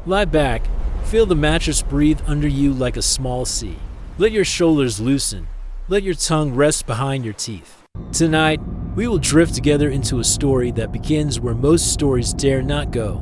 Lie back, feel the mattress breathe under you like a small sea. Let your shoulders loosen, let your tongue rest behind your teeth. Tonight, we will drift together into a story that begins where most stories dare not go,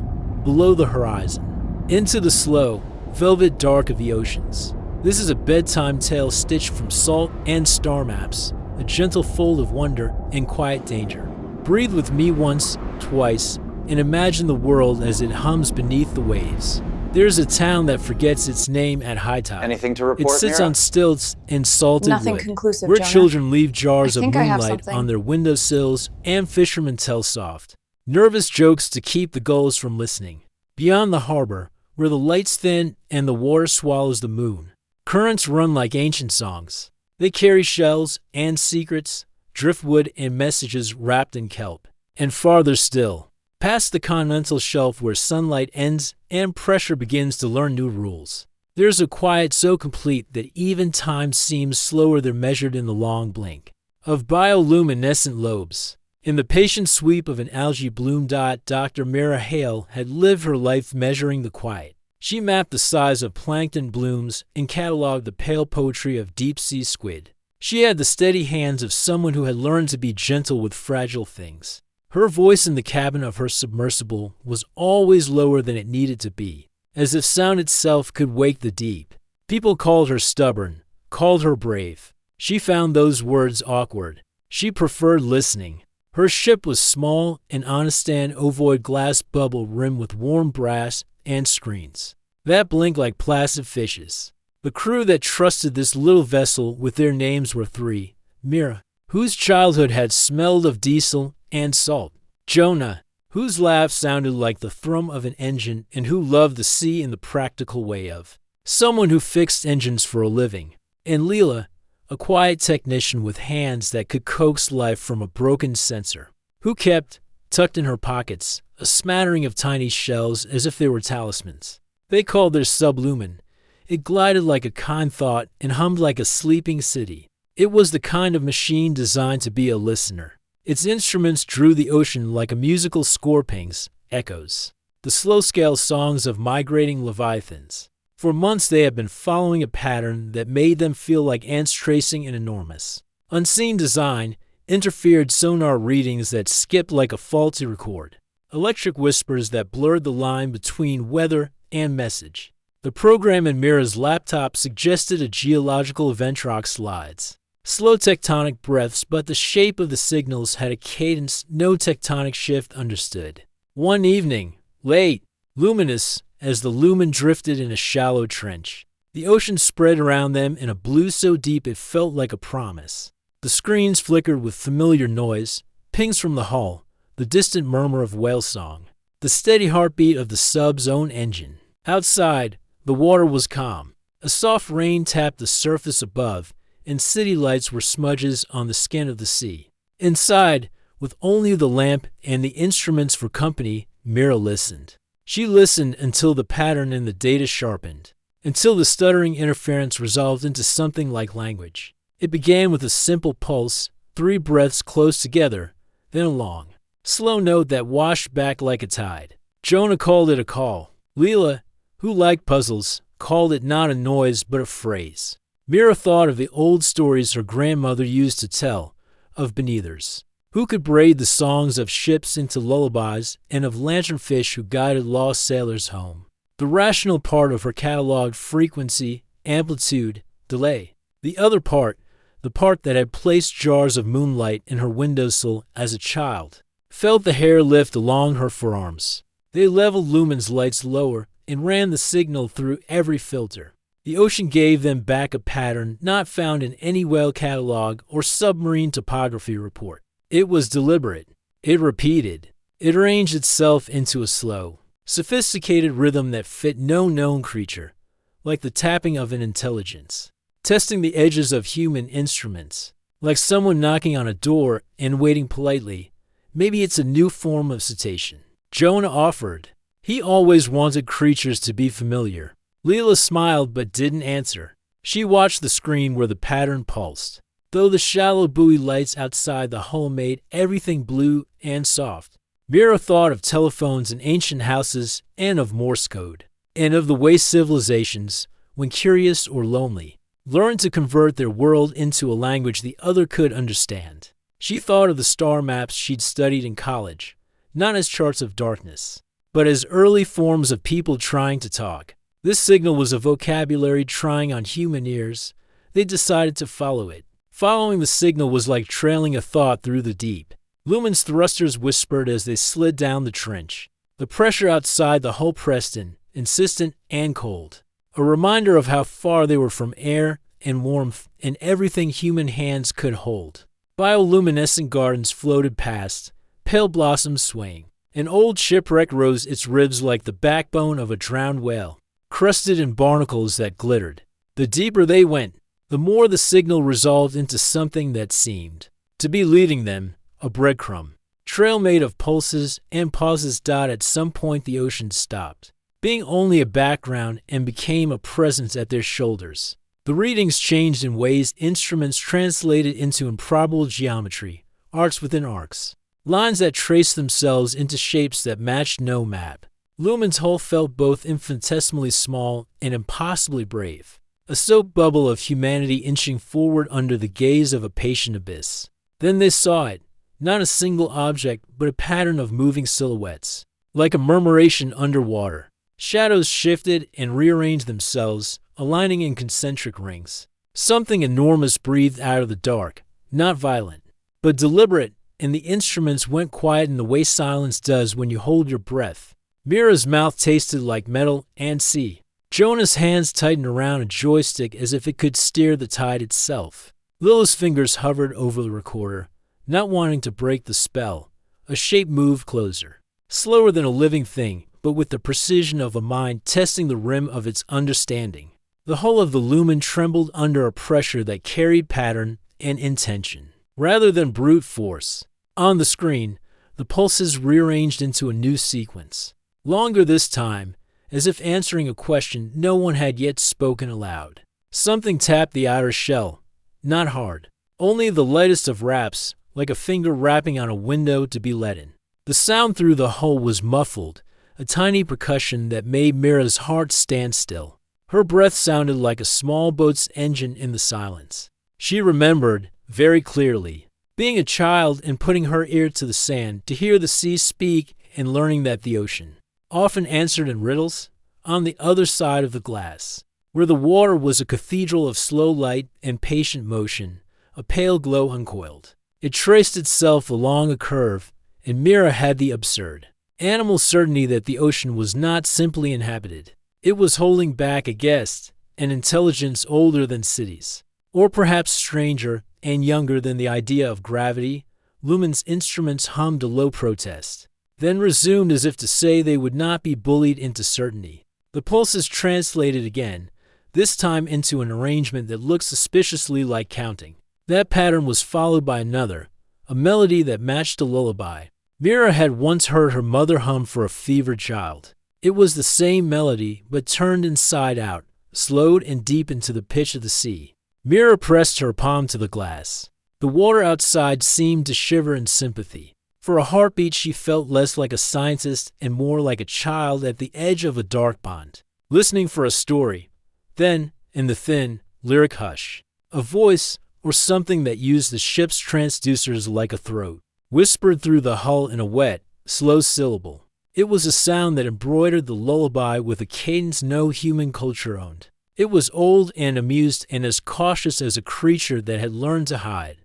below the horizon, into the slow, velvet dark of the oceans. This is a bedtime tale stitched from salt and star maps, a gentle fold of wonder and quiet danger. Breathe with me once, twice, and imagine the world as it hums beneath the waves. There's a town that forgets its name at high tide. Anything to report, It sits Mira? on stilts and salted Nothing wood, conclusive, where Jonah. children leave jars I of think I have moonlight something. on their windowsills and fishermen tell soft, nervous jokes to keep the gulls from listening. Beyond the harbor, where the lights thin and the water swallows the moon, currents run like ancient songs. They carry shells and secrets, driftwood and messages wrapped in kelp. And farther still, past the continental shelf where sunlight ends and pressure begins to learn new rules, there's a quiet so complete that even time seems slower than measured in the long blink of bioluminescent lobes. In the patient sweep of an algae bloom dot, Dr. Mira Hale had lived her life measuring the quiet. She mapped the size of plankton blooms and cataloged the pale poetry of deep-sea squid. She had the steady hands of someone who had learned to be gentle with fragile things. Her voice in the cabin of her submersible was always lower than it needed to be, as if sound itself could wake the deep. People called her stubborn, called her brave. She found those words awkward. She preferred listening. Her ship was small, an honest-stand ovoid glass bubble rimmed with warm brass and screens that blinked like placid fishes. The crew that trusted this little vessel with their names were three: Mira, whose childhood had smelled of diesel and salt; Jonah, whose laugh sounded like the thrum of an engine and who loved the sea in the practical way of someone who fixed engines for a living; and Leela, a quiet technician with hands that could coax life from a broken sensor, who kept, tucked in her pockets, a smattering of tiny shells as if they were talismans. They called their sublumen. It glided like a kind thought and hummed like a sleeping city. It was the kind of machine designed to be a listener. Its instruments drew the ocean like a musical score pings, echoes, the slow-scale songs of migrating leviathans. For months they had been following a pattern that made them feel like ants tracing an enormous, unseen design, interfered sonar readings that skipped like a faulty record, electric whispers that blurred the line between weather and message. The program in Mira's laptop suggested a geological event rock slides, slow tectonic breaths, but the shape of the signals had a cadence no tectonic shift understood. One evening, late, luminous, as the lumen drifted in a shallow trench, the ocean spread around them in a blue so deep it felt like a promise. The screens flickered with familiar noise, pings from the hull, the distant murmur of whale song, the steady heartbeat of the sub's own engine. Outside, the water was calm. A soft rain tapped the surface above, and city lights were smudges on the skin of the sea. Inside, with only the lamp and the instruments for company, Mira listened. She listened until the pattern in the data sharpened, until the stuttering interference resolved into something like language. It began with a simple pulse, 3 breaths close together, then a long, slow note that washed back like a tide. Jonah called it a call. Leela, who liked puzzles, called it not a noise but a phrase. Mira thought of the old stories her grandmother used to tell, of beneathers, who could braid the songs of ships into lullabies, and of lanternfish who guided lost sailors home. The rational part of her cataloged frequency, amplitude, delay. The other part, the part that had placed jars of moonlight in her windowsill as a child, felt the hair lift along her forearms. They leveled lumen's lights lower and ran the signal through every filter. The ocean gave them back a pattern not found in any whale catalog or submarine topography report. It was deliberate. It repeated. It arranged itself into a slow, sophisticated rhythm that fit no known creature, like the tapping of an intelligence, testing the edges of human instruments, like someone knocking on a door and waiting politely. Maybe it's a new form of cetacean. Jonah offered. He always wanted creatures to be familiar. Leela smiled but didn't answer. She watched the screen where the pattern pulsed, though the shallow buoy lights outside the hull made everything blue and soft. Mira thought of telephones in ancient houses and of Morse code. and of the way civilizations, when curious or lonely, learned to convert their world into a language the other could understand. She thought of the star maps she'd studied in college, not as charts of darkness, but as early forms of people trying to talk. This signal was a vocabulary trying on human ears. They decided to follow it. Following the signal was like trailing a thought through the deep. Lumen's thrusters whispered as they slid down the trench. The pressure outside the hull pressed in, insistent and cold. A reminder of how far they were from air and warmth and everything human hands could hold. Bioluminescent gardens floated past, pale blossoms swaying. An old shipwreck rose its ribs like the backbone of a drowned whale, crusted in barnacles that glittered. The deeper they went, the more the signal resolved into something that seemed to be leading them, a breadcrumb trail made of pulses and pauses. At some point the ocean stopped being only a background and became a presence at their shoulders. The readings changed in ways instruments translated into improbable geometry, arcs within arcs, lines that traced themselves into shapes that matched no map. Lumen's hull felt both infinitesimally small and impossibly brave, a soap bubble of humanity inching forward under the gaze of a patient abyss. Then they saw it, not a single object, but a pattern of moving silhouettes, like a murmuration underwater. Shadows shifted and rearranged themselves, aligning in concentric rings. Something enormous breathed out of the dark, not violent, but deliberate, and the instruments went quiet in the way silence does when you hold your breath. Mira's mouth tasted like metal and sea. Jonah's hands tightened around a joystick as if it could steer the tide itself. Lila's fingers hovered over the recorder, not wanting to break the spell. A shape moved closer, slower than a living thing, but with the precision of a mind testing the rim of its understanding. The hull of the Lumen trembled under a pressure that carried pattern and intention, rather than brute force. On the screen, the pulses rearranged into a new sequence, longer this time, as if answering a question no one had yet spoken aloud. Something tapped the outer shell, not hard, only the lightest of raps, like a finger rapping on a window to be let in. The sound through the hull was muffled, a tiny percussion that made Mira's heart stand still. Her breath sounded like a small boat's engine in the silence. She remembered, very clearly, being a child and putting her ear to the sand to hear the sea speak and learning that the ocean often answered in riddles on the other side of the glass, where the water was a cathedral of slow light and patient motion, a pale glow uncoiled. It traced itself along a curve, and Mira had the absurd, animal certainty that the ocean was not simply inhabited. It was holding back a guest, an intelligence older than cities, or perhaps stranger and younger than the idea of gravity. Lumen's instruments hummed a low protest, then resumed as if to say they would not be bullied into certainty. The pulses translated again, this time into an arrangement that looked suspiciously like counting. That pattern was followed by another, a melody that matched a lullaby. Mira had once heard her mother hum for a fevered child. It was the same melody, but turned inside out, slowed and deepened to the pitch of the sea. Mira pressed her palm to the glass. The water outside seemed to shiver in sympathy. For a heartbeat she felt less like a scientist and more like a child at the edge of a dark pond, listening for a story. Then, in the thin, lyric hush, a voice, or something that used the ship's transducers like a throat, whispered through the hull in a wet, slow syllable. It was a sound that embroidered the lullaby with a cadence no human culture owned. It was old and amused and as cautious as a creature that had learned to hide.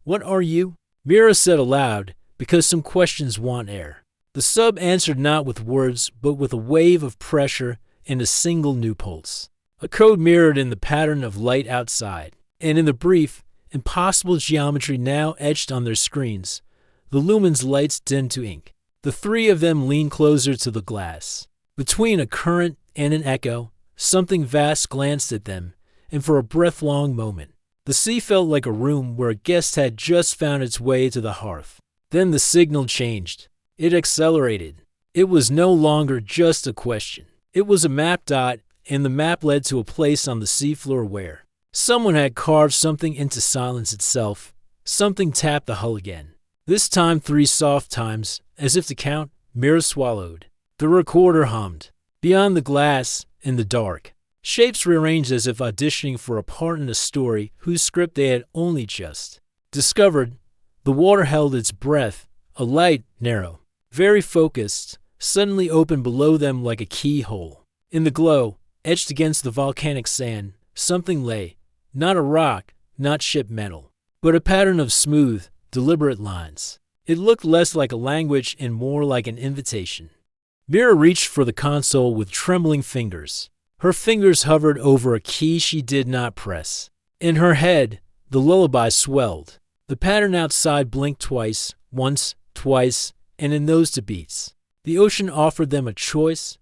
"What are you?" Mira said aloud, because some questions want air. The sub answered not with words, but with a wave of pressure and a single new pulse. A code mirrored in the pattern of light outside, and in the brief, impossible geometry now etched on their screens. The Lumen's lights dimmed to ink. The three of them leaned closer to the glass. Between a current and an echo, something vast glanced at them, and for a breath-long moment, the sea felt like a room where a guest had just found its way to the hearth. Then the signal changed. It accelerated. It was no longer just a question. It was a map dot, and the map led to a place on the seafloor where someone had carved something into silence itself. Something tapped the hull again. This time 3 soft times, as if to count. Mira swallowed. The recorder hummed. Beyond the glass, in the dark, shapes rearranged as if auditioning for a part in a story whose script they had only just discovered. The water held its breath. A light, narrow, very focused, suddenly opened below them like a keyhole. In the glow, etched against the volcanic sand, something lay. Not a rock, not ship metal, but a pattern of smooth, deliberate lines. It looked less like a language and more like an invitation. Mira reached for the console with trembling fingers. Her fingers hovered over a key she did not press. In her head, the lullaby swelled. The pattern outside blinked twice, once, twice, and in those two beats, the ocean offered them a choice.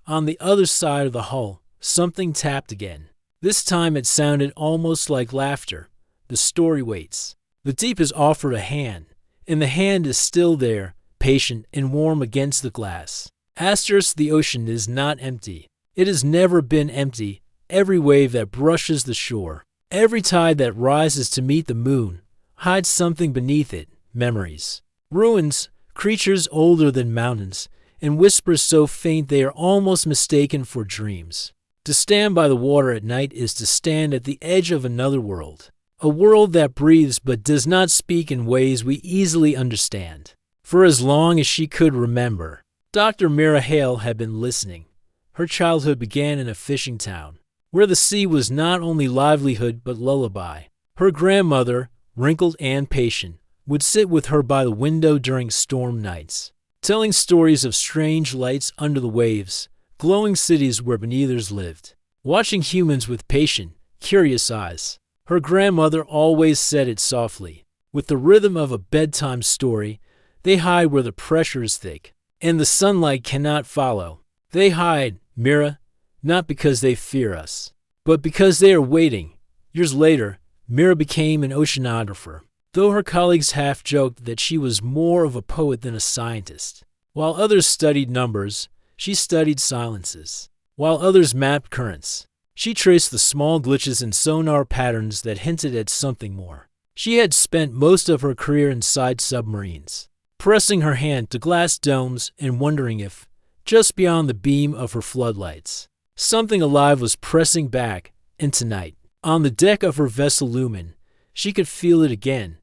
On the other side of the hull, something tapped again. This time it sounded almost like laughter. The story waits. The deep has offered a hand, and the hand is still there, patient and warm against the glass. Asterisk, the ocean is not empty. It has never been empty. Every wave that brushes the shore, every tide that rises to meet the moon, hides something beneath it, memories, ruins, creatures older than mountains, and whispers so faint they are almost mistaken for dreams. To stand by the water at night is to stand at the edge of another world, a world that breathes but does not speak in ways we easily understand. For as long as she could remember, Dr. Mira Hale had been listening. Her childhood began in a fishing town, where the sea was not only livelihood but lullaby. Her grandmother, wrinkled and patient, would sit with her by the window during storm nights, telling stories of strange lights under the waves, glowing cities where beneathers lived, watching humans with patient, curious eyes. Her grandmother always said it softly. With the rhythm of a bedtime story, they hide where the pressure is thick, and the sunlight cannot follow. They hide, Mira, not because they fear us, but because they are waiting. Years later, Mira became an oceanographer, though her colleagues half joked that she was more of a poet than a scientist. While others studied numbers, she studied silences. While others mapped currents, she traced the small glitches in sonar patterns that hinted at something more. She had spent most of her career inside submarines, pressing her hand to glass domes and wondering if, just beyond the beam of her floodlights, something alive was pressing back. And tonight, on the deck of her vessel Lumen, she could feel it again.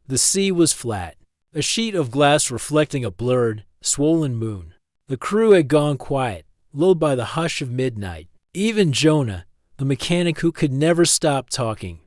The sea was flat, a sheet of glass reflecting a blurred, swollen moon. The crew had gone quiet, lulled by the hush of midnight. Even Jonah, the mechanic who could never stop talking,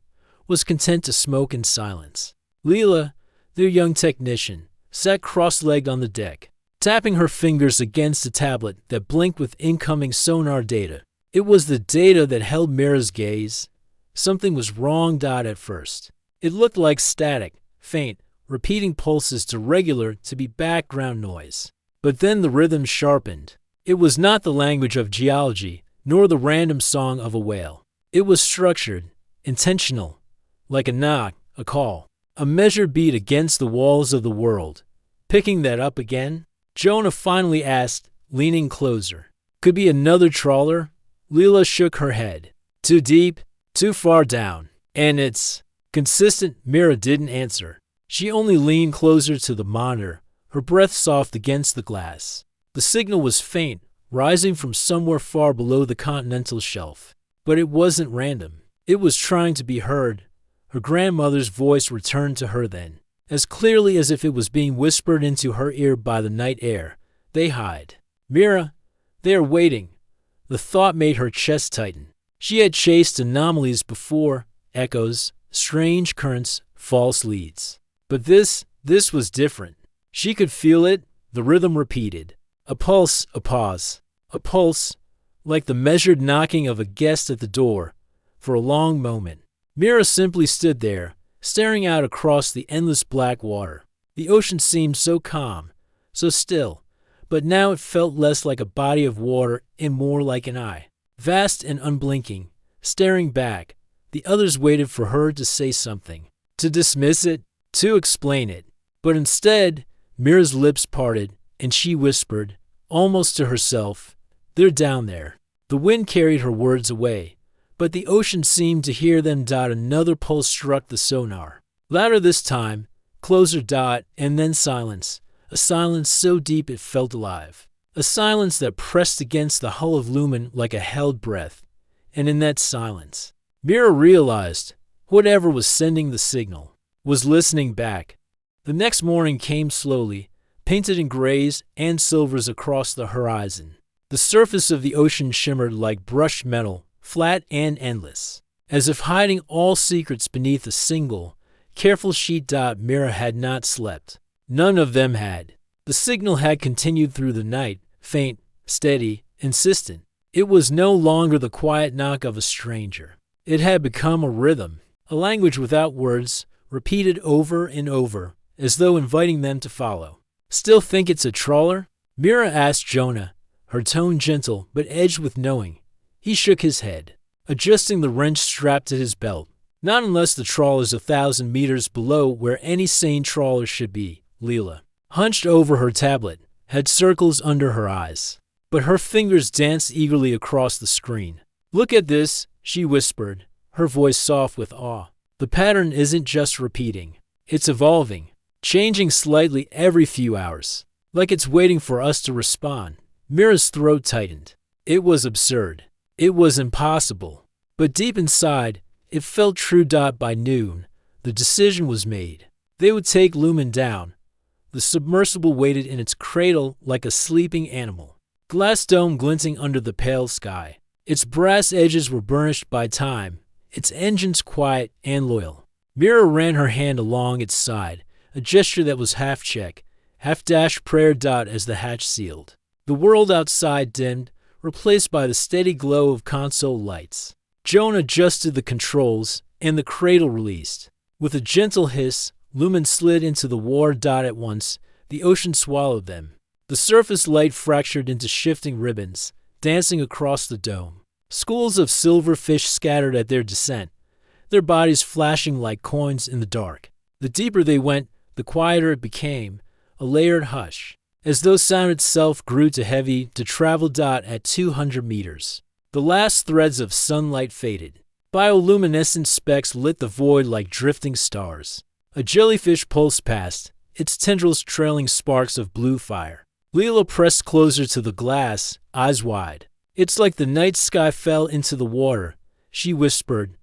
was content to smoke in silence. Leela, their young technician, sat cross-legged on the deck, tapping her fingers against a tablet that blinked with incoming sonar data. It was the data that held Mira's gaze. Something was wrong. At first, it looked like static, faint, repeating pulses too regular to be background noise. But then the rhythm sharpened. It was not the language of geology, nor the random song of a whale. It was structured, intentional, like a knock, a call, a measured beat against the walls of the world. Picking that up again, Jonah finally asked, leaning closer, "Could be another trawler?" Leela shook her head. "Too deep, too far down. And it's consistent." Mira didn't answer. She only leaned closer to the monitor, her breath soft against the glass. The signal was faint, rising from somewhere far below the continental shelf. But it wasn't random. It was trying to be heard. Her grandmother's voice returned to her then, as clearly as if it was being whispered into her ear by the night air. "They hide. Mira, they are waiting." The thought made her chest tighten. She had chased anomalies before, echoes, strange currents, false leads. But this was different. She could feel it. The rhythm repeated. A pulse, a pause. A pulse, like the measured knocking of a guest at the door. For a long moment, Mira simply stood there, staring out across the endless black water. The ocean seemed so calm, so still, but now it felt less like a body of water and more like an eye. Vast and unblinking, staring back, the others waited for her to say something, to dismiss it, to explain it. But instead, Mira's lips parted, and she whispered, almost to herself, "They're down there." The wind carried her words away, but the ocean seemed to hear them. Another pulse struck the sonar. Louder this time, closer. And then silence, a silence so deep it felt alive. a silence that pressed against the hull of Lumen like a held breath. And in that silence, Mira realized whatever was sending the signal was listening back. The next morning came slowly, painted in grays and silvers across the horizon. The surface of the ocean shimmered like brushed metal, flat and endless, as if hiding all secrets beneath a single, careful sheet. Mira had not slept. None of them had. The signal had continued through the night, faint, steady, insistent. It was no longer the quiet knock of a stranger. It had become a rhythm, a language without words, repeated over and over, as though inviting them to follow. "Still think it's a trawler?" Mira asked Jonah, her tone gentle but edged with knowing. He shook his head, adjusting the wrench strapped to his belt. "Not unless the trawler's 1,000 meters below where any sane trawler should be." Leela, hunched over her tablet, had circles under her eyes, but her fingers danced eagerly across the screen. "Look at this," she whispered, her voice soft with awe. "The pattern isn't just repeating. It's evolving, changing slightly every few hours, like it's waiting for us to respond." Mira's throat tightened. It was absurd. It was impossible. But deep inside, it felt true. By noon, the decision was made. They would take Lumen down. The submersible waited in its cradle like a sleeping animal, glass dome glinting under the pale sky. Its brass edges were burnished by time, its engines quiet and loyal. Mira ran her hand along its side, a gesture that was half check, half dash prayer. As the hatch sealed, the world outside dimmed, replaced by the steady glow of console lights. Jonah adjusted the controls, and the cradle released. With a gentle hiss, Lumen slid into the water. At once, the ocean swallowed them. The surface light fractured into shifting ribbons, dancing across the dome. Schools of silver fish scattered at their descent, their bodies flashing like coins in the dark. The deeper they went, the quieter it became, a layered hush, as though sound itself grew too heavy to travel. At 200 meters, the last threads of sunlight faded. Bioluminescent specks lit the void like drifting stars. A jellyfish pulsed past, its tendrils trailing sparks of blue fire. Leela pressed closer to the glass, eyes wide. "It's like the night sky fell into the water," she whispered.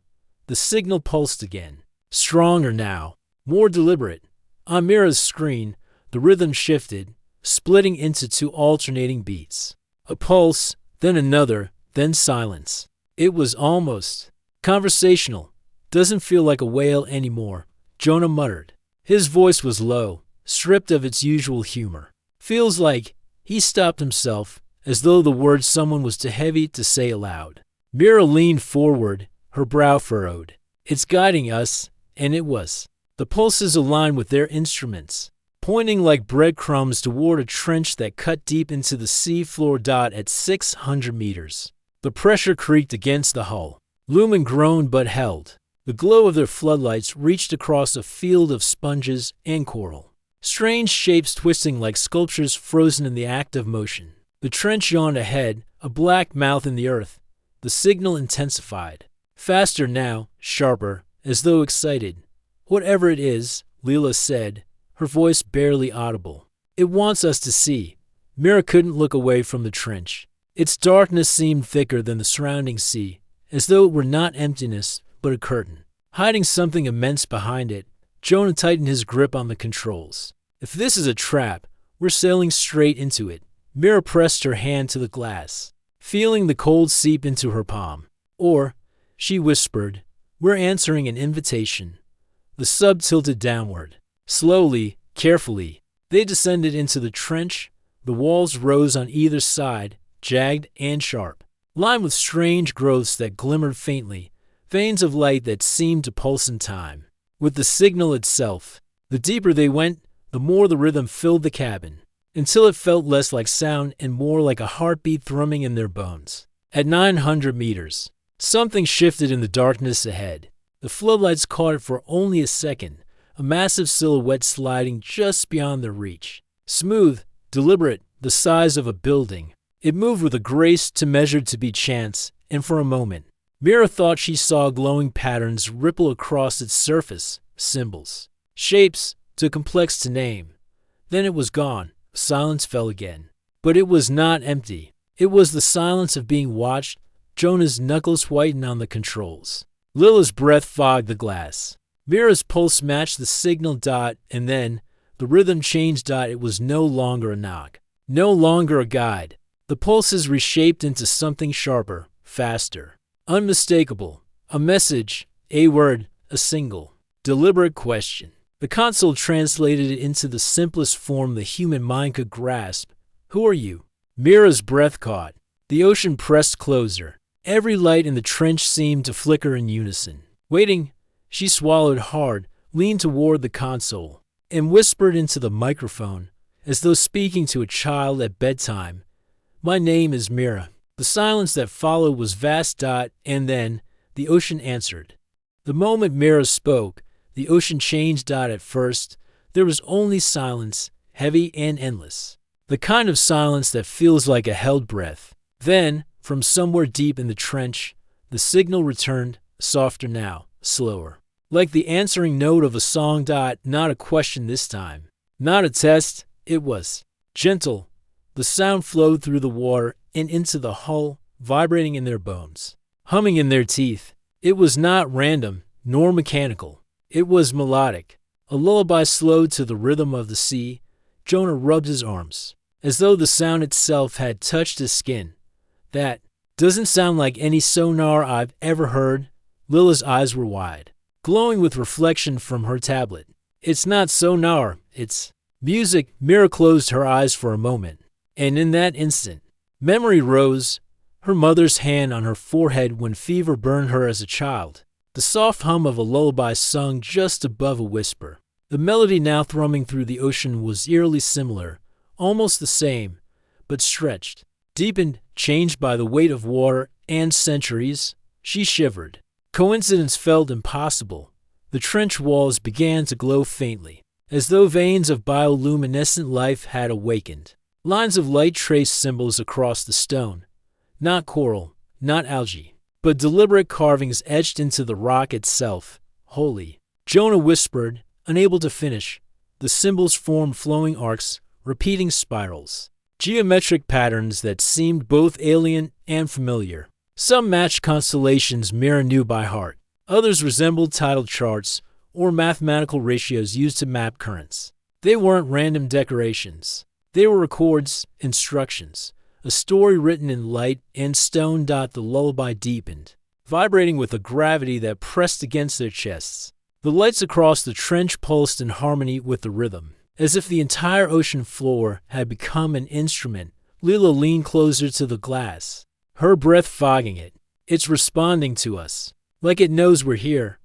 The signal pulsed again, stronger now, more deliberate. On Mira's screen, the rhythm shifted, splitting into two alternating beats. A pulse, then another, then silence. It was almost conversational. "Doesn't feel like a wail anymore," Jonah muttered. His voice was low, stripped of its usual humor. "Feels like—" He stopped himself, as though the words someone was too heavy to say aloud. Mira leaned forward, her brow furrowed. "It's guiding us," and it was. The pulses aligned with their instruments, pointing like breadcrumbs toward a trench that cut deep into the sea floor. At 600 meters, the pressure creaked against the hull. Lumen groaned but held. The glow of their floodlights reached across a field of sponges and coral, strange shapes twisting like sculptures frozen in the act of motion. The trench yawned ahead, a black mouth in the earth. The signal intensified. Faster now, sharper, as though excited. "Whatever it is," Leela said, her voice barely audible. "It wants us to see." Mira couldn't look away from the trench. Its darkness seemed thicker than the surrounding sea, as though it were not emptiness, but a curtain, hiding something immense behind it. Jonah tightened his grip on the controls. "If this is a trap, we're sailing straight into it." Mira pressed her hand to the glass, feeling the cold seep into her palm. "Or," she whispered, "we're answering an invitation." The sub tilted downward. Slowly, carefully, they descended into the trench. The walls rose on either side, jagged and sharp, lined with strange growths that glimmered faintly, veins of light that seemed to pulse in time with the signal itself. The deeper they went, the more the rhythm filled the cabin, until it felt less like sound and more like a heartbeat thrumming in their bones. At 900 meters, something shifted in the darkness ahead. The floodlights caught it for only a second, a massive silhouette sliding just beyond their reach. Smooth, deliberate, the size of a building. It moved with a grace too measured to be chance, and for a moment, Mira thought she saw glowing patterns ripple across its surface, symbols, shapes too complex to name. Then it was gone. Silence fell again. But it was not empty. It was the silence of being watched. Jonah's knuckles whitened on the controls. Lila's breath fogged the glass. Mira's pulse matched the signal. And then the rhythm changed. It was no longer a knock, no longer a guide. The pulses reshaped into something sharper, faster, unmistakable. A message, a word, a single, deliberate question. The console translated it into the simplest form the human mind could grasp. Who are you? Mira's breath caught. The ocean pressed closer. Every light in the trench seemed to flicker in unison. Waiting, she swallowed hard, leaned toward the console, and whispered into the microphone, as though speaking to a child at bedtime. My name is Mira. The silence that followed was vast. And then the ocean answered. The moment Mira spoke, the ocean changed. At first, there was only silence, heavy and endless. The kind of silence that feels like a held breath. Then, from somewhere deep in the trench, the signal returned, softer now, slower. Like the answering note of a song. Not a question this time. Not a test, it was gentle. The sound flowed through the water and into the hull, vibrating in their bones, humming in their teeth. It was not random, nor mechanical. It was melodic, a lullaby slowed to the rhythm of the sea. Jonah rubbed his arms, as though the sound itself had touched his skin. That doesn't sound like any sonar I've ever heard. Lila's eyes were wide, glowing with reflection from her tablet. It's not sonar, it's music. Mira closed her eyes for a moment, and in that instant, memory rose, her mother's hand on her forehead when fever burned her as a child. The soft hum of a lullaby sung just above a whisper. The melody now thrumming through the ocean was eerily similar, almost the same, but stretched, deepened, changed by the weight of water and centuries. She shivered. Coincidence felt impossible. The trench walls began to glow faintly, as though veins of bioluminescent life had awakened. Lines of light traced symbols across the stone. Not coral, not algae, but deliberate carvings etched into the rock itself. Holy. Jonah whispered, unable to finish. The symbols formed flowing arcs, repeating spirals. Geometric patterns that seemed both alien and familiar. Some matched constellations Mira knew by heart. Others resembled tidal charts or mathematical ratios used to map currents. They weren't random decorations. They were records, instructions, a story written in light and stone. The lullaby deepened, vibrating with a gravity that pressed against their chests. The lights across the trench pulsed in harmony with the rhythm, as if the entire ocean floor had become an instrument. Lila leaned closer to the glass, her breath fogging it. It's responding to us, like it knows we're here.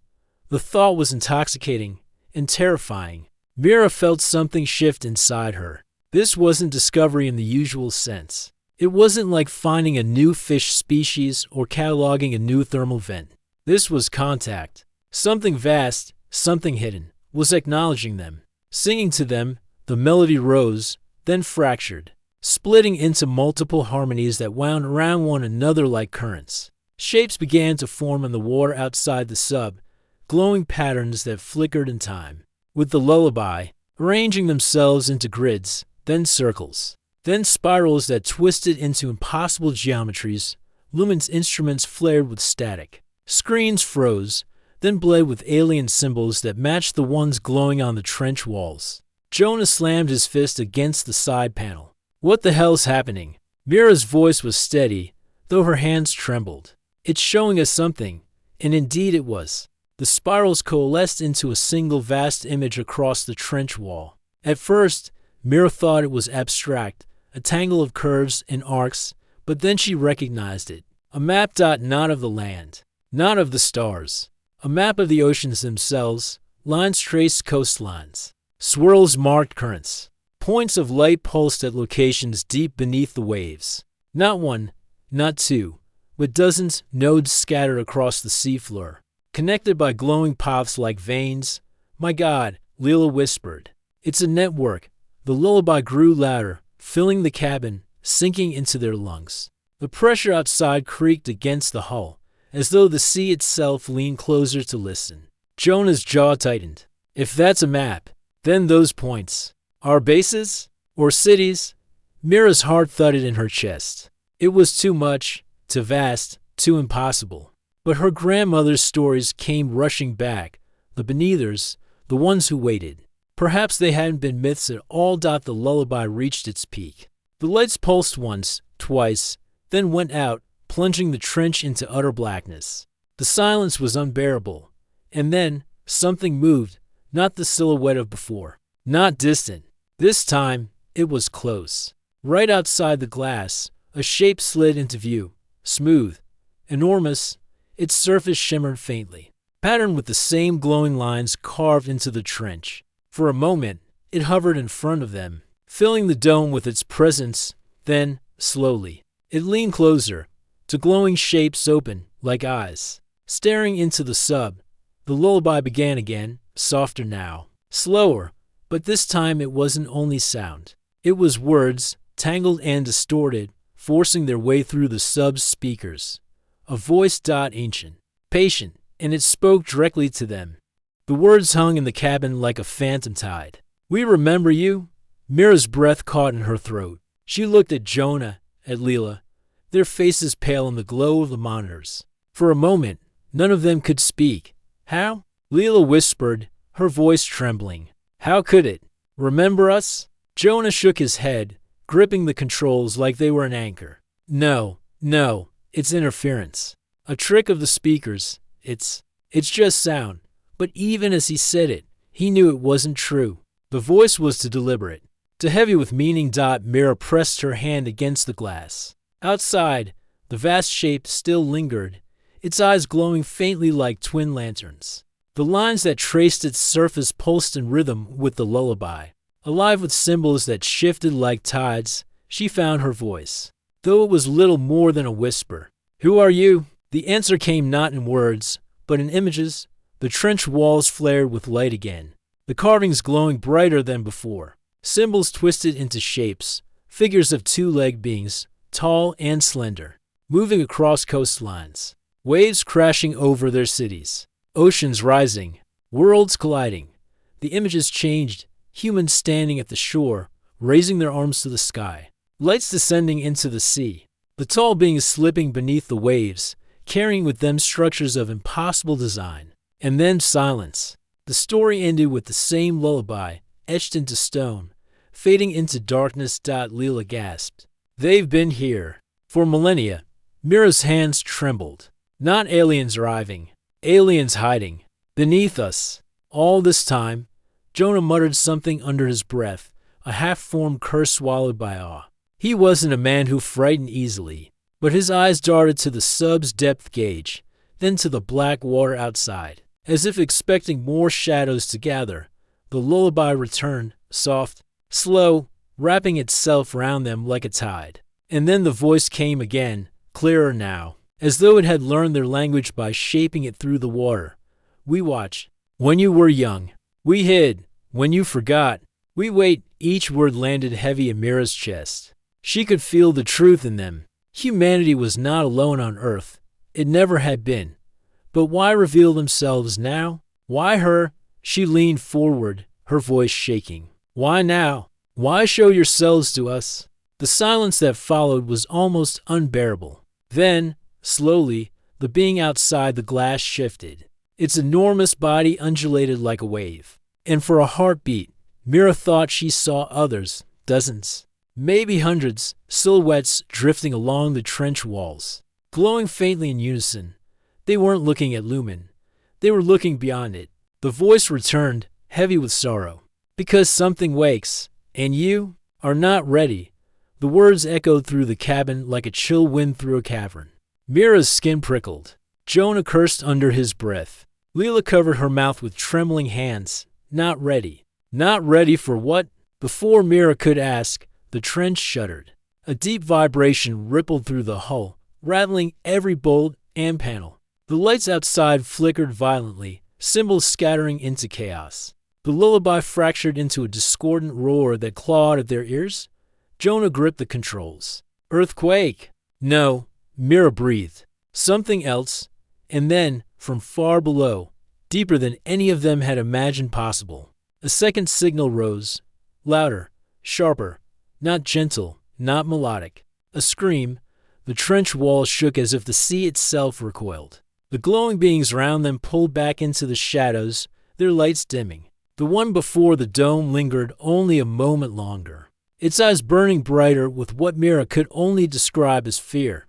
The thought was intoxicating and terrifying. Mira felt something shift inside her. This wasn't discovery in the usual sense. It wasn't like finding a new fish species or cataloging a new thermal vent. This was contact. Something vast, something hidden, was acknowledging them. Singing to them, the melody rose, then fractured, splitting into multiple harmonies that wound around one another like currents. Shapes began to form in the water outside the sub, glowing patterns that flickered in time, with the lullaby, arranging themselves into grids, then circles, then spirals that twisted into impossible geometries. Lumen's instruments flared with static. Screens froze, then bled with alien symbols that matched the ones glowing on the trench walls. Jonah slammed his fist against the side panel. What the hell's happening? Mira's voice was steady, though her hands trembled. It's showing us something, and indeed it was. The spirals coalesced into a single vast image across the trench wall. At first, Mira thought it was abstract, a tangle of curves and arcs, but then she recognized it. A map. Not of the land, not of the stars. A map of the oceans themselves. Lines traced coastlines. Swirls marked currents. Points of light pulsed at locations deep beneath the waves. Not one, not two, but dozens, nodes scattered across the seafloor, connected by glowing paths like veins. My God, Lila whispered. It's a network. The lullaby grew louder, filling the cabin, sinking into their lungs. The pressure outside creaked against the hull, as though the sea itself leaned closer to listen. Jonah's jaw tightened. If that's a map, then those points. Our bases? Or cities? Mira's heart thudded in her chest. It was too much, too vast, too impossible. But her grandmother's stories came rushing back, the beneathers, the ones who waited. Perhaps they hadn't been myths at all. The lullaby reached its peak. The lights pulsed once, twice, then went out, plunging the trench into utter blackness. The silence was unbearable. And then, something moved, not the silhouette of before, not distant. This time, it was close. Right outside the glass, a shape slid into view, smooth, enormous. Its surface shimmered faintly, patterned with the same glowing lines carved into the trench. For a moment, it hovered in front of them, filling the dome with its presence. Then, slowly, it leaned closer, to glowing shapes open, like eyes, staring into the sub. The lullaby began again, softer now, slower, but this time it wasn't only sound. It was words, tangled and distorted, forcing their way through the sub's speakers. A voice, ancient, patient, and it spoke directly to them. The words hung in the cabin like a phantom tide. "We remember you." Mira's breath caught in her throat. She looked at Jonah, at Leela, their faces pale in the glow of the monitors. For a moment, none of them could speak. "How?" Leela whispered, her voice trembling. "How could it? Remember us?" Jonah shook his head, gripping the controls like they were an anchor. No, it's interference. A trick of the speakers. It's just sound." But even as he said it, he knew it wasn't true. The voice was too deliberate, too heavy with meaning. Mira pressed her hand against the glass. Outside, the vast shape still lingered, its eyes glowing faintly like twin lanterns. The lines that traced its surface pulsed in rhythm with the lullaby, alive with symbols that shifted like tides. She found her voice, though it was little more than a whisper. "Who are you?" The answer came not in words, but in images. The trench walls flared with light again, the carvings glowing brighter than before. Symbols twisted into shapes, figures of two-legged beings, tall and slender, moving across coastlines. Waves crashing over their cities, oceans rising, worlds colliding. The images changed, humans standing at the shore, raising their arms to the sky. Lights descending into the sea, the tall beings slipping beneath the waves, carrying with them structures of impossible design. And then silence. The story ended with the same lullaby, etched into stone, fading into darkness. Leela gasped. "They've been here for millennia." Mira's hands trembled. Not aliens arriving, aliens hiding beneath us. All this time, Jonah muttered something under his breath, a half-formed curse swallowed by awe. He wasn't a man who frightened easily, but his eyes darted to the sub's depth gauge, then to the black water outside. As if expecting more shadows to gather, the lullaby returned, soft, slow, wrapping itself round them like a tide. And then the voice came again, clearer now, as though it had learned their language by shaping it through the water. "We watch. When you were young. We hid. When you forgot. We wait." Each word landed heavy in Mira's chest. She could feel the truth in them. Humanity was not alone on Earth. It never had been. But why reveal themselves now? Why her? She leaned forward, her voice shaking. "Why now? Why show yourselves to us?" The silence that followed was almost unbearable. Then, slowly, the being outside the glass shifted. Its enormous body undulated like a wave. And for a heartbeat, Mira thought she saw others, dozens, maybe hundreds, silhouettes drifting along the trench walls, glowing faintly in unison. They weren't looking at Lumen. They were looking beyond it. The voice returned, heavy with sorrow. "Because something wakes, and you are not ready." The words echoed through the cabin like a chill wind through a cavern. Mira's skin prickled. Jonah cursed under his breath. Leela covered her mouth with trembling hands. Not ready. Not ready for what? Before Mira could ask, the trench shuddered. A deep vibration rippled through the hull, rattling every bolt and panel. The lights outside flickered violently, symbols scattering into chaos. The lullaby fractured into a discordant roar that clawed at their ears. Jonah gripped the controls. "Earthquake!" "No," Mira breathed. "Something else." And then, from far below, deeper than any of them had imagined possible, a second signal rose. Louder, sharper, not gentle, not melodic. A scream. The trench wall shook as if the sea itself recoiled. The glowing beings around them pulled back into the shadows, their lights dimming. The one before the dome lingered only a moment longer, its eyes burning brighter with what Mira could only describe as fear.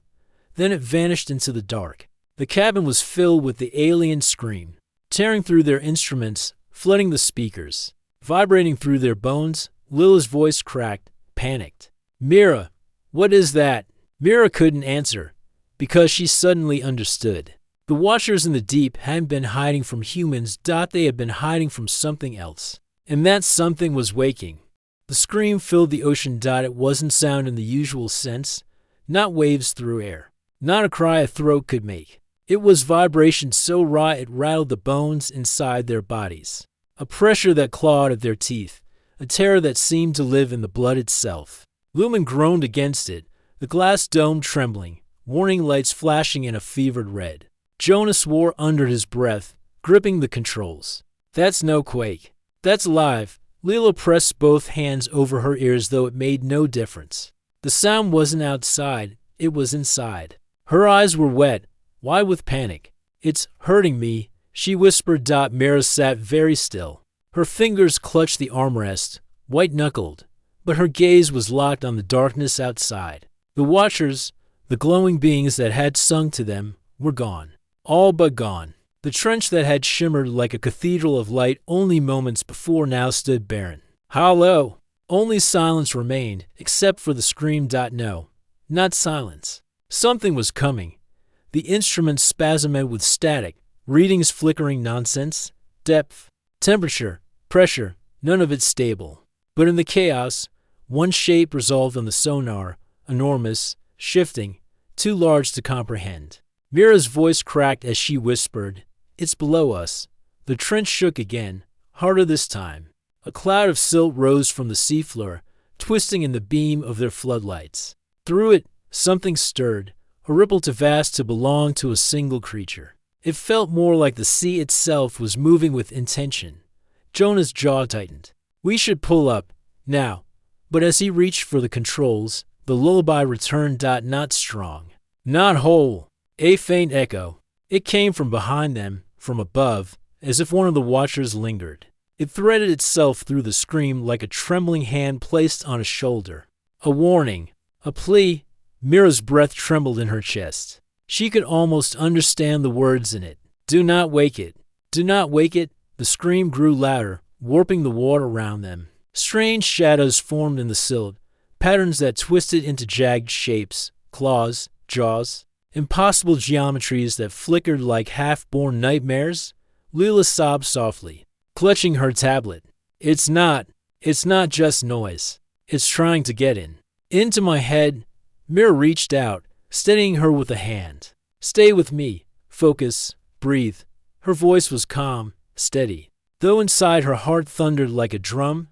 Then it vanished into the dark. The cabin was filled with the alien scream, tearing through their instruments, flooding the speakers. Vibrating through their bones, Lila's voice cracked, panicked. "Mira, what is that?" Mira couldn't answer, because she suddenly understood. The Watchers in the deep hadn't been hiding from humans, they had been hiding from something else. And that something was waking. The scream filled the ocean. It wasn't sound in the usual sense, not waves through air, not a cry a throat could make. It was vibration so raw it rattled the bones inside their bodies. A pressure that clawed at their teeth, a terror that seemed to live in the blood itself. Lumen groaned against it, the glass dome trembling, warning lights flashing in a fevered red. Jonah swore under his breath, gripping the controls. "That's no quake. That's live." Lila pressed both hands over her ears, though it made no difference. The sound wasn't outside, it was inside. Her eyes were wet, wide with panic. "It's hurting me," she whispered. Mira sat very still. Her fingers clutched the armrest, white-knuckled, but her gaze was locked on the darkness outside. The Watchers, the glowing beings that had sung to them, were gone. All but gone. The trench that had shimmered like a cathedral of light only moments before now stood barren. Hollow. Only silence remained, except for the scream. No, not silence. Something was coming. The instruments spasmed with static, readings flickering nonsense, depth, temperature, pressure, none of it stable. But in the chaos, one shape resolved on the sonar, enormous, shifting, too large to comprehend. Mira's voice cracked as she whispered, "It's below us." The trench shook again, harder this time. A cloud of silt rose from the seafloor, twisting in the beam of their floodlights. Through it, something stirred, a ripple too vast to belong to a single creature. It felt more like the sea itself was moving with intention. Jonah's jaw tightened. "We should pull up, now." But as he reached for the controls, the lullaby returned. Not strong, not whole. A faint echo. It came from behind them, from above, as if one of the Watchers lingered. It threaded itself through the scream like a trembling hand placed on a shoulder. A warning, a plea. Mira's breath trembled in her chest. She could almost understand the words in it. "Do not wake it. Do not wake it." The scream grew louder, warping the water around them. Strange shadows formed in the silt, patterns that twisted into jagged shapes, claws, jaws. Impossible geometries that flickered like half-born nightmares. Lila sobbed softly, clutching her tablet. It's not just noise. It's trying to get into my head." Mira reached out, steadying her with a hand. "Stay with me. Focus. Breathe." Her voice was calm, steady. Though inside her heart thundered like a drum,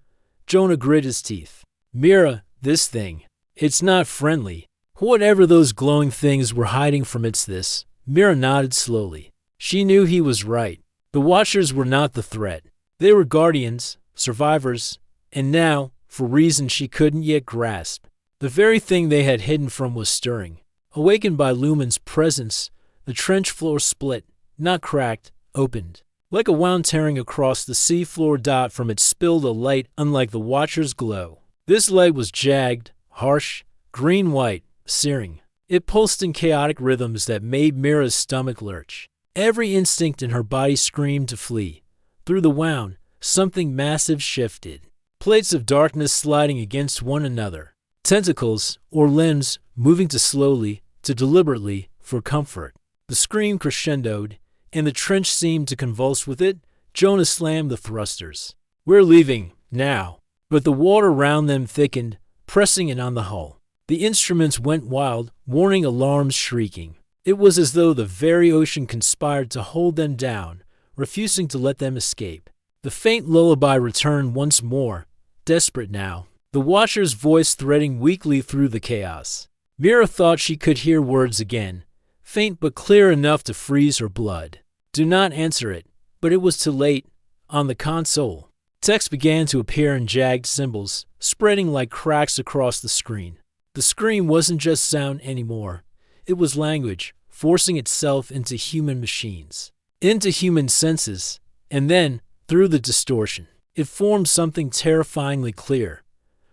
Jonah grit his teeth. "Mira, this thing. It's not friendly. Whatever those glowing things were hiding from, it's this." Mira nodded slowly. She knew he was right. The Watchers were not the threat. They were guardians, survivors, and now, for reasons she couldn't yet grasp, the very thing they had hidden from was stirring. Awakened by Lumen's presence, the trench floor split, not cracked, opened. Like a wound tearing across the seafloor. From it spilled a light unlike the Watchers' glow. This light was jagged, harsh, green-white, searing. It pulsed in chaotic rhythms that made Mira's stomach lurch. Every instinct in her body screamed to flee. Through the wound, something massive shifted. Plates of darkness sliding against one another. Tentacles, or limbs, moving too slowly, too deliberately, for comfort. The scream crescendoed, and the trench seemed to convulse with it. Jonah slammed the thrusters. "We're leaving, now." But the water around them thickened, pressing in on the hull. The instruments went wild, warning alarms shrieking. It was as though the very ocean conspired to hold them down, refusing to let them escape. The faint lullaby returned once more, desperate now, the Watcher's voice threading weakly through the chaos. Mira thought she could hear words again, faint but clear enough to freeze her blood. "Do not answer it." But it was too late. On the console, text began to appear in jagged symbols, spreading like cracks across the screen. The scream wasn't just sound anymore. It was language, forcing itself into human machines, into human senses, and then, through the distortion, it formed something terrifyingly clear.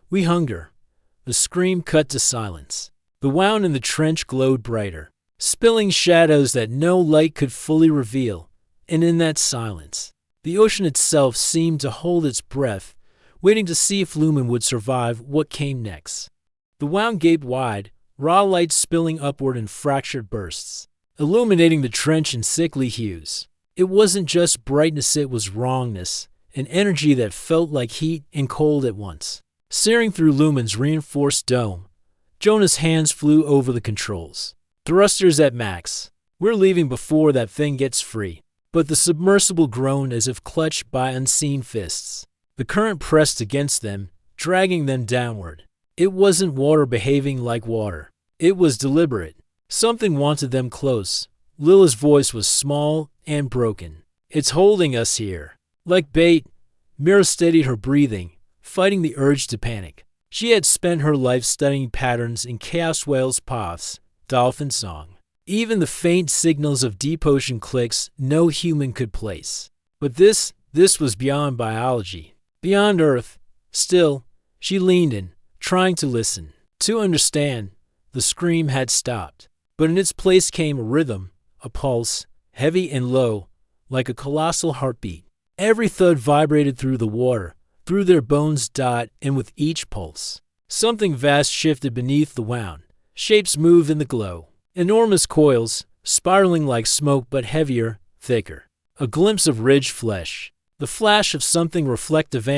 We hunger. The scream cut to silence. The wound in the trench glowed brighter, spilling shadows that no light could fully reveal, and in that silence, the ocean itself seemed to hold its breath, waiting to see if Lumen would survive what came next. The wound gaped wide, raw light spilling upward in fractured bursts, illuminating the trench in sickly hues. It wasn't just brightness, it was wrongness, an energy that felt like heat and cold at once. Searing through Lumen's reinforced dome, Jonah's hands flew over the controls. Thrusters at max. We're leaving before that thing gets free. But the submersible groaned as if clutched by unseen fists. The current pressed against them, dragging them downward. It wasn't water behaving like water. It was deliberate. Something wanted them close. Lila's voice was small and broken. It's holding us here. Like bait, Mira steadied her breathing, fighting the urge to panic. She had spent her life studying patterns in chaos whales' paths, dolphin song. Even the faint signals of deep ocean clicks no human could place. But this was beyond biology, beyond Earth. Still, she leaned in, trying to listen, to understand. The scream had stopped, but in its place came a rhythm, a pulse, heavy and low, like a colossal heartbeat. Every thud vibrated through the water, through their bones, and with each pulse, something vast shifted beneath the wound. Shapes moved in the glow. Enormous coils, spiraling like smoke but heavier, thicker. A glimpse of ridged flesh. The flash of something reflective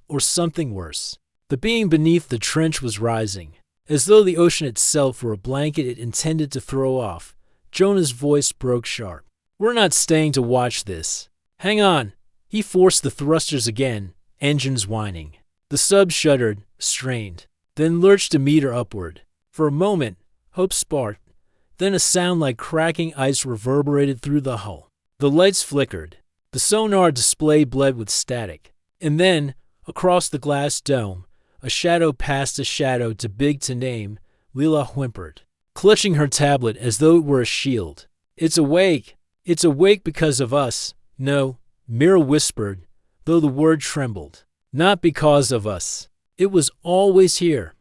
or something worse. The being beneath the trench was rising, as though the ocean itself were a blanket it intended to throw off. Jonah's voice broke sharp. We're not staying to watch this. Hang on. He forced the thrusters again, engines whining. The sub shuddered, strained, then lurched a meter upward. For a moment, hope sparked. Then a sound like cracking ice reverberated through the hull. The lights flickered. The sonar display bled with static. And then, across the glass dome, a shadow passed a shadow too big to name. Lila whimpered, clutching her tablet as though it were a shield. It's awake. It's awake because of us. No, Mira whispered, though the word trembled. Not because of us. It was always here,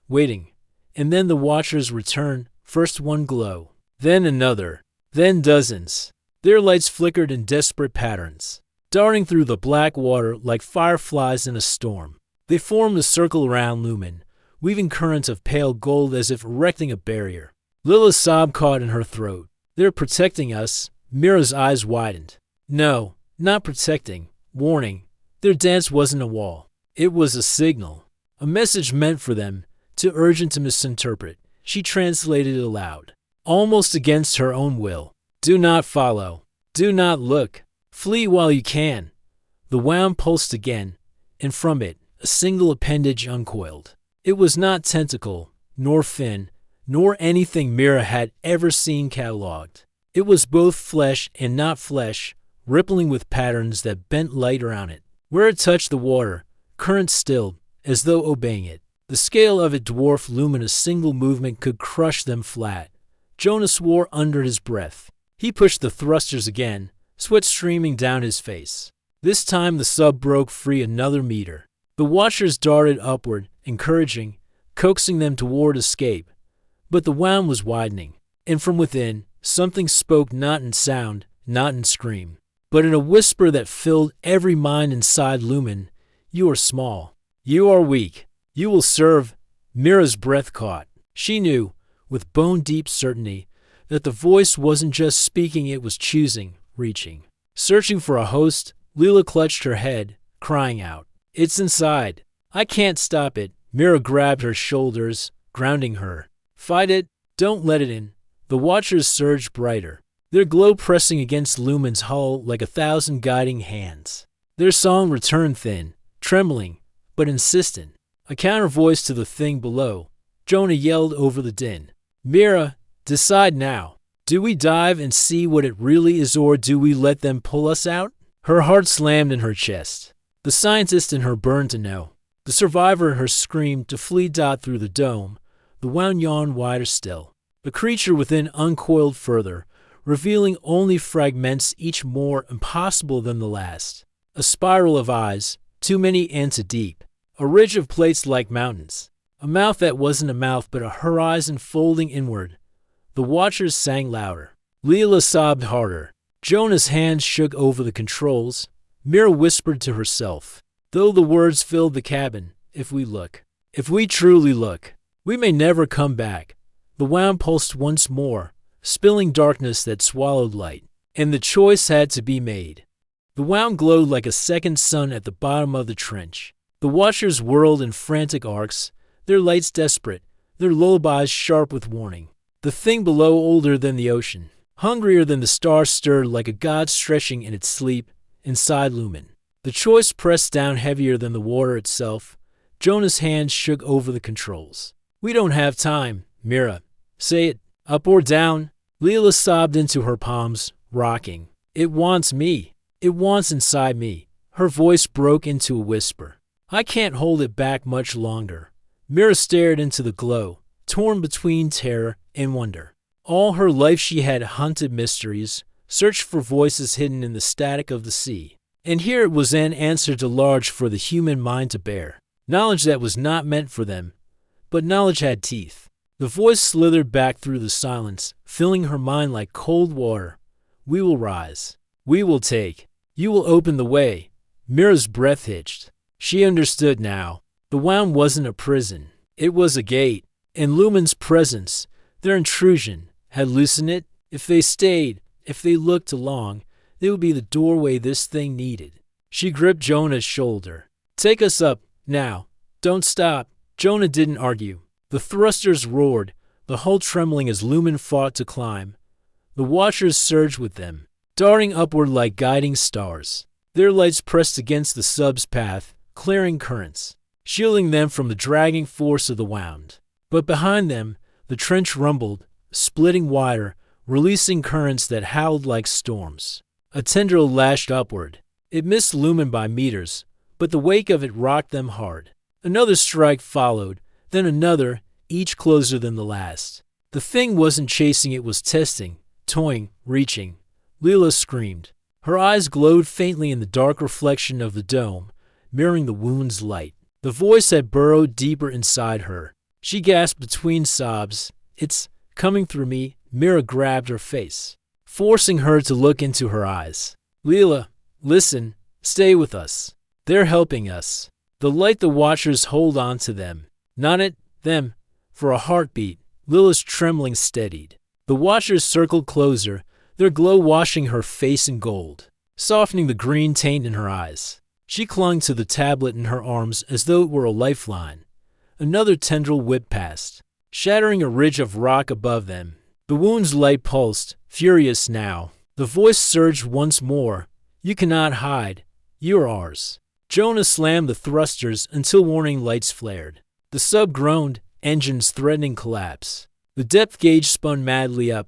waiting. And then the watchers returned, first one glow, then another, then dozens. Their lights flickered in desperate patterns, darting through the black water like fireflies in a storm. They formed a circle around Lumen, weaving currents of pale gold as if erecting a barrier. Lila's sob caught in her throat. They're protecting us. Mira's eyes widened. No, not protecting, warning. Their dance wasn't a wall. It was a signal, a message meant for them, too urgent to misinterpret. She translated it aloud, almost against her own will. Do not follow. Do not look. Flee while you can. The wound pulsed again, and from it, a single appendage uncoiled. It was not tentacle, nor fin, nor anything Mira had ever seen cataloged. It was both flesh and not flesh, rippling with patterns that bent light around it. Where it touched the water, current stilled, as though obeying it. The scale of it dwarfed Lumen. A single movement could crush them flat. Jonah swore under his breath. He pushed the thrusters again, sweat streaming down his face. This time the sub broke free another meter. The watchers darted upward, encouraging, coaxing them toward escape. But the wound was widening, and from within, something spoke, not in sound, not in scream, but in a whisper that filled every mind inside Lumen. You are small. You are weak. You will serve. Mira's breath caught. She knew, with bone-deep certainty, that the voice wasn't just speaking, it was choosing, reaching. Searching for a host, Lila clutched her head, crying out. It's inside. I can't stop it. Mira grabbed her shoulders, grounding her. Fight it. Don't let it in. The watchers surged brighter, their glow pressing against Lumen's hull like 1,000 guiding hands. Their song returned thin, trembling, but insistent. A counter voice to the thing below. Jonah yelled over the din. Mira, decide now. Do we dive and see what it really is, or do we let them pull us out? Her heart slammed in her chest. The scientist in her burned to know. The survivor in her screamed to flee. Through the dome, The wound yawned wider still. The creature within uncoiled further, revealing only fragments, each more impossible than the last. A spiral of eyes, too many and too deep. A ridge of plates like mountains. A mouth that wasn't a mouth but a horizon folding inward. The watchers sang louder. Leela sobbed harder. Jonah's hands shook over the controls. Mira whispered to herself, though the words filled the cabin, if we look, if we truly look, we may never come back. The wound pulsed once more, spilling darkness that swallowed light, and the choice had to be made. The wound glowed like a second sun at the bottom of the trench. The watchers whirled in frantic arcs, their lights desperate, their lullabies sharp with warning. The thing below, older than the ocean, hungrier than the stars, stirred like a god stretching in its sleep, inside Lumen. The choice pressed down heavier than the water itself. Jonah's hands shook over the controls. We don't have time, Mira. Say it, up or down. Leela sobbed into her palms, rocking. It wants me. It wants inside me. Her voice broke into a whisper. I can't hold it back much longer. Mira stared into the glow, torn between terror and wonder. All her life she had hunted mysteries, searched for voices hidden in the static of the sea. And here it was, an answer too large for the human mind to bear. Knowledge that was not meant for them. But knowledge had teeth. The voice slithered back through the silence, filling her mind like cold water. We will rise. We will take. You will open the way. Mira's breath hitched. She understood now. The wound wasn't a prison. It was a gate. And Lumen's presence, their intrusion, had loosened it. If they stayed, if they looked along, they would be the doorway this thing needed. She gripped Jonah's shoulder. Take us up, now. Don't stop. Jonah didn't argue. The thrusters roared, the hull trembling as Lumen fought to climb. The watchers surged with them, darting upward like guiding stars. Their lights pressed against the sub's path, clearing currents, shielding them from the dragging force of the wound. But behind them, the trench rumbled, splitting wider, releasing currents that howled like storms. A tendril lashed upward. It missed Lumen by meters, but the wake of it rocked them hard. Another strike followed, then another, each closer than the last. The thing wasn't chasing, it was testing, toying, reaching. Leela screamed. Her eyes glowed faintly in the dark reflection of the dome, mirroring the wound's light. The voice had burrowed deeper inside her. She gasped between sobs. It's coming through me. Mira grabbed her face, forcing her to look into her eyes. Leela, listen, stay with us. They're helping us. The light the watchers hold on to them. Not at them. For a heartbeat, Leela's trembling steadied. The watchers circled closer, their glow washing her face in gold, softening the green taint in her eyes. She clung to the tablet in her arms as though it were a lifeline. Another tendril whipped past, shattering a ridge of rock above them. The wound's light pulsed, furious now. The voice surged once more. You cannot hide. You are ours. Jonah slammed the thrusters until warning lights flared. The sub groaned, engines threatening collapse. The depth gauge spun madly up,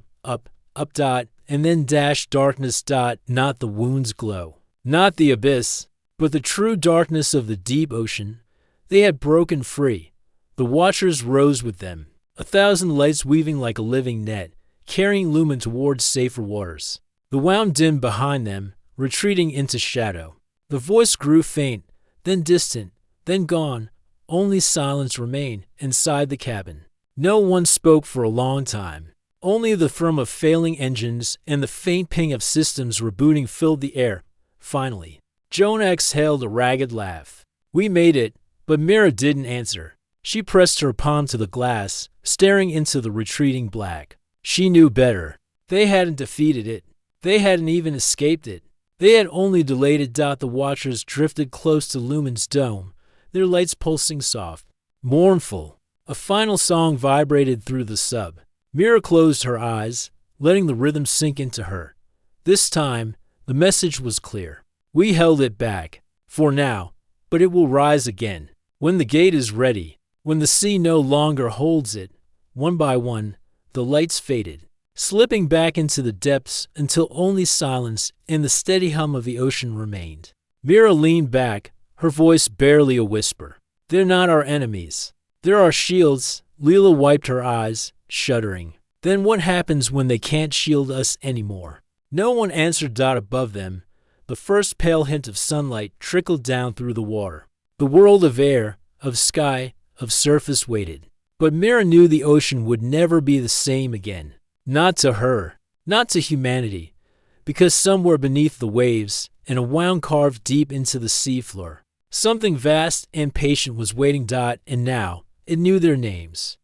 dot, and then dashed darkness, dot, not the wound's glow. Not the abyss, but the true darkness of the deep ocean. They had broken free. The watchers rose with them, 1,000 lights weaving like a living net, carrying Lumen towards safer waters. The wound dimmed behind them, retreating into shadow. The voice grew faint, then distant, then gone. Only silence remained inside the cabin. No one spoke for a long time. Only the thrum of failing engines and the faint ping of systems rebooting filled the air. Finally, Jonah exhaled a ragged laugh. We made it, but Mira didn't answer. She pressed her palm to the glass, staring into the retreating black. She knew better. They hadn't defeated it. They hadn't even escaped it. They had only delayed it. The watchers drifted close to Lumen's dome, their lights pulsing soft, mournful. A final song vibrated through the sub. Mira closed her eyes, letting the rhythm sink into her. This time, the message was clear. We held it back, for now, but it will rise again. When the gate is ready, when the sea no longer holds it, one by one, the lights faded, slipping back into the depths until only silence and the steady hum of the ocean remained. Mira leaned back, her voice barely a whisper. They're not our enemies. They're our shields, Leela wiped her eyes, shuddering. Then what happens when they can't shield us anymore? No one answered. Above them, the first pale hint of sunlight trickled down through the water. The world of air, of sky, of surface waited. But Mira knew the ocean would never be the same again. Not to her, not to humanity, because somewhere beneath the waves, in a wound carved deep into the seafloor, something vast and patient was waiting. And now it knew their names.